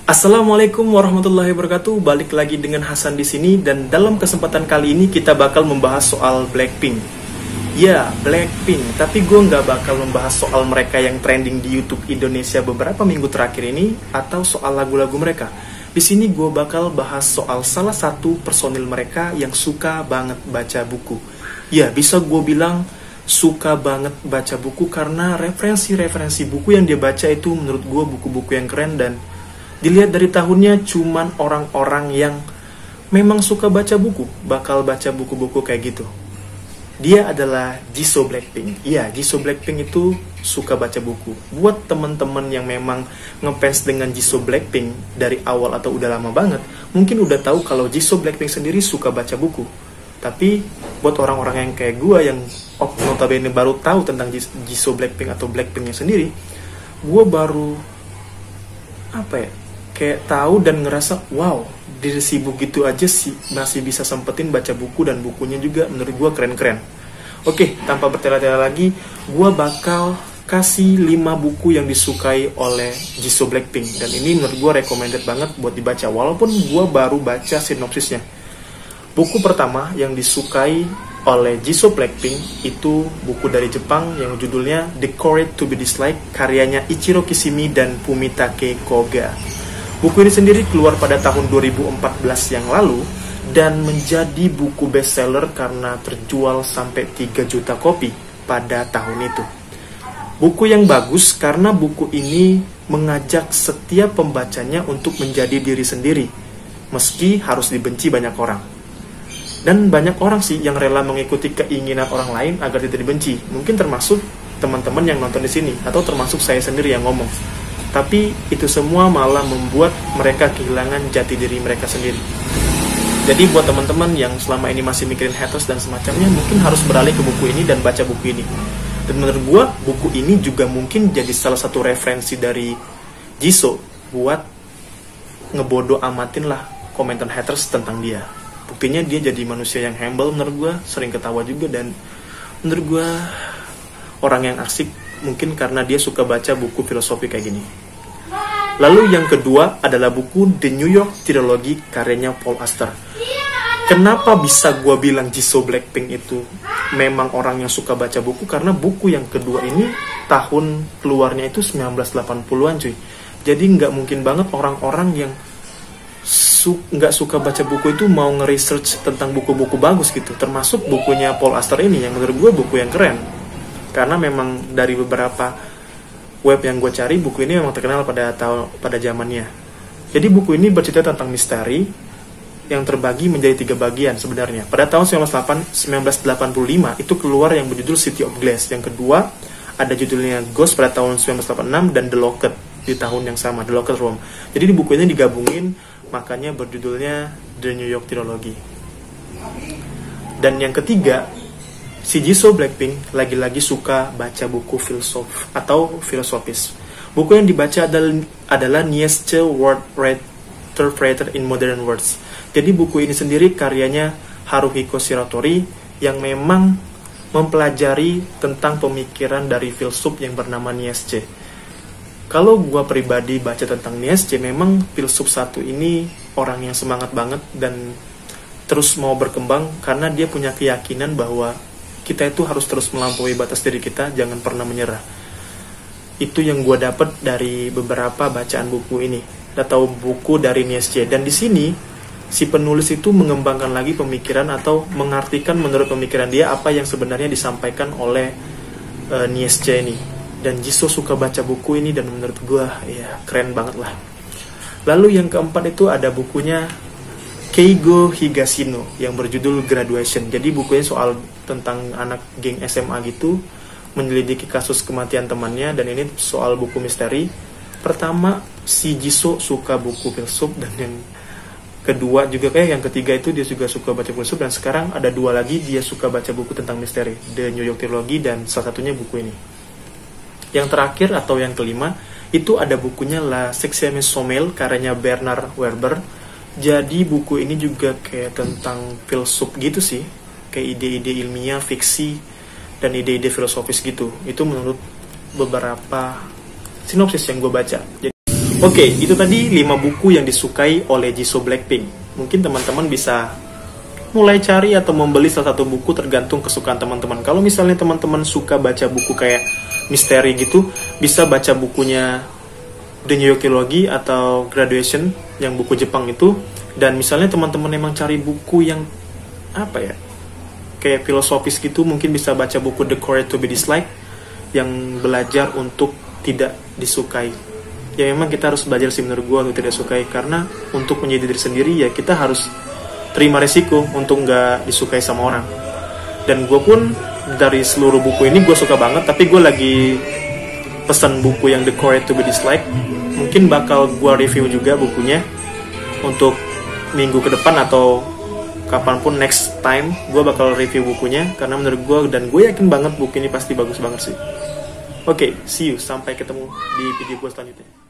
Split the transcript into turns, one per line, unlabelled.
Assalamualaikum warahmatullahi wabarakatuh. Balik lagi dengan Hasan di sini dan dalam kesempatan kali ini kita bakal membahas soal Blackpink. Ya, Blackpink. Tapi gue nggak bakal membahas soal mereka yang trending di YouTube Indonesia beberapa minggu terakhir ini atau soal lagu-lagu mereka. Di sini gue bakal bahas soal salah satu personil mereka yang suka banget baca buku. Ya, bisa gue bilang suka banget baca buku karena referensi-referensi buku yang dia baca itu menurut gue buku-buku yang keren dan dilihat dari tahunnya cuman orang-orang yang memang suka baca buku bakal baca buku-buku kayak gitu. Dia adalah Jisoo Blackpink. Iya, Jisoo Blackpink itu suka baca buku. Buat temen-temen yang memang ngefans dengan Jisoo Blackpink dari awal atau udah lama banget, mungkin udah tahu kalau Jisoo Blackpink sendiri suka baca buku. Tapi buat orang-orang yang kayak gue yang notabene baru tahu tentang Jisoo Blackpink atau Blackpinknya sendiri, gue baru kayak tahu dan ngerasa wow, dia sibuk gitu aja sih masih bisa sempetin baca buku dan bukunya juga menurut gue keren-keren. Oke, tanpa bertele-tele lagi, gue bakal kasih 5 buku yang disukai oleh Jisoo Blackpink dan ini menurut gue recommended banget buat dibaca walaupun gue baru baca sinopsisnya. Buku pertama yang disukai oleh Jisoo Blackpink itu buku dari Jepang yang judulnya The Courage to be Disliked, karyanya Ichiro Kishimi dan Fumitake Koga. Buku ini sendiri keluar pada tahun 2014 yang lalu dan menjadi buku bestseller karena terjual sampai 3 juta kopi pada tahun itu. Buku yang bagus karena buku ini mengajak setiap pembacanya untuk menjadi diri sendiri, meski harus dibenci banyak orang. Dan banyak orang sih yang rela mengikuti keinginan orang lain agar tidak dibenci. Mungkin termasuk teman-teman yang nonton di sini atau termasuk saya sendiri yang ngomong. Tapi itu semua malah membuat mereka kehilangan jati diri mereka sendiri. Jadi buat teman-teman yang selama ini masih mikirin haters dan semacamnya, mungkin harus beralih ke buku ini dan baca buku ini. Dan menurut gua, buku ini juga mungkin jadi salah satu referensi dari Jisoo buat ngebodo amatin lah komentar haters tentang dia. Buktinya dia jadi manusia yang humble menurut gua, sering ketawa juga dan menurut gua orang yang asik mungkin karena dia suka baca buku filosofi kayak gini. Lalu yang kedua adalah buku The New York Trilogy karyanya Paul Auster. Kenapa bisa gue bilang Jisoo Blackpink itu memang orang yang suka baca buku? Karena buku yang kedua ini tahun keluarnya itu 1980-an cuy. Jadi nggak mungkin banget orang-orang yang nggak suka baca buku itu mau nge-research tentang buku-buku bagus gitu. Termasuk bukunya Paul Auster ini yang menurut gue buku yang keren. Karena memang dari beberapa web yang gue cari, buku ini memang terkenal pada zamannya. Jadi buku ini bercerita tentang misteri yang terbagi menjadi 3 bagian sebenarnya. Pada tahun 1985 itu keluar yang berjudul City of Glass. Yang kedua ada judulnya Ghost pada tahun 1986 dan The Locket di tahun yang sama, The Locket Room. Jadi di buku ini digabungin, makanya berjudulnya The New York Trilogy. Dan yang ketiga, si Jisoo Blackpink lagi-lagi suka baca buku filosofis. Buku yang dibaca adalah Nietzsche Word Interpreted in Modern Words. Jadi buku ini sendiri karyanya Haruhiko Shiratori yang memang mempelajari tentang pemikiran dari filsuf yang bernama Nietzsche. Kalau gua pribadi baca tentang Nietzsche, memang filsuf satu ini orang yang semangat banget dan terus mau berkembang karena dia punya keyakinan bahwa kita itu harus terus melampaui batas diri kita, jangan pernah menyerah. Itu yang gue dapat dari beberapa bacaan buku ini atau buku dari Nietzsche. Dan di sini si penulis itu mengembangkan lagi pemikiran atau mengartikan menurut pemikiran dia apa yang sebenarnya disampaikan oleh Nietzsche ini. Dan Jisoo suka baca buku ini dan menurut gue ya keren banget lah. Lalu yang keempat itu ada bukunya Keigo Higashino yang berjudul Graduation. Jadi bukunya soal tentang anak geng SMA gitu, menyelidiki kasus kematian temannya, dan ini soal buku misteri. Pertama, si Jisoo suka buku filsuf, dan yang kedua juga yang ketiga itu dia juga suka baca filsuf, dan sekarang ada 2 lagi dia suka baca buku tentang misteri, The New York Trilogy dan salah satunya buku ini. Yang terakhir atau yang kelima itu ada bukunya La Sexème Sommeil karyanya Bernard Werber. Jadi buku ini juga kayak tentang filsuf gitu sih, kayak ide-ide ilmiah, fiksi, dan ide-ide filosofis gitu. Itu menurut beberapa sinopsis yang gue baca. Jadi, Oke, itu tadi 5 buku yang disukai oleh Jisoo Blackpink. Mungkin teman-teman bisa mulai cari atau membeli salah satu buku tergantung kesukaan teman-teman. Kalau misalnya teman-teman suka baca buku kayak misteri gitu, bisa baca bukunya The New York Trilogy atau Graduation yang buku Jepang itu. Dan misalnya teman-teman emang cari buku yang apa ya, kayak filosofis gitu, mungkin bisa baca buku The Courage to be Disliked yang belajar untuk tidak disukai. Ya memang kita harus belajar sih menurut gue untuk tidak sukai, karena untuk menjadi diri sendiri ya kita harus terima resiko untuk nggak disukai sama orang. Dan gue pun dari seluruh buku ini gue suka banget, tapi gue lagi pesan buku yang The Courage to be Disliked. Mungkin bakal gue review juga bukunya untuk minggu ke depan atau kapanpun next time gue bakal review bukunya, karena menurut gue dan gue yakin banget buku ini pasti bagus banget sih. Oke, see you, sampai ketemu di video gue selanjutnya.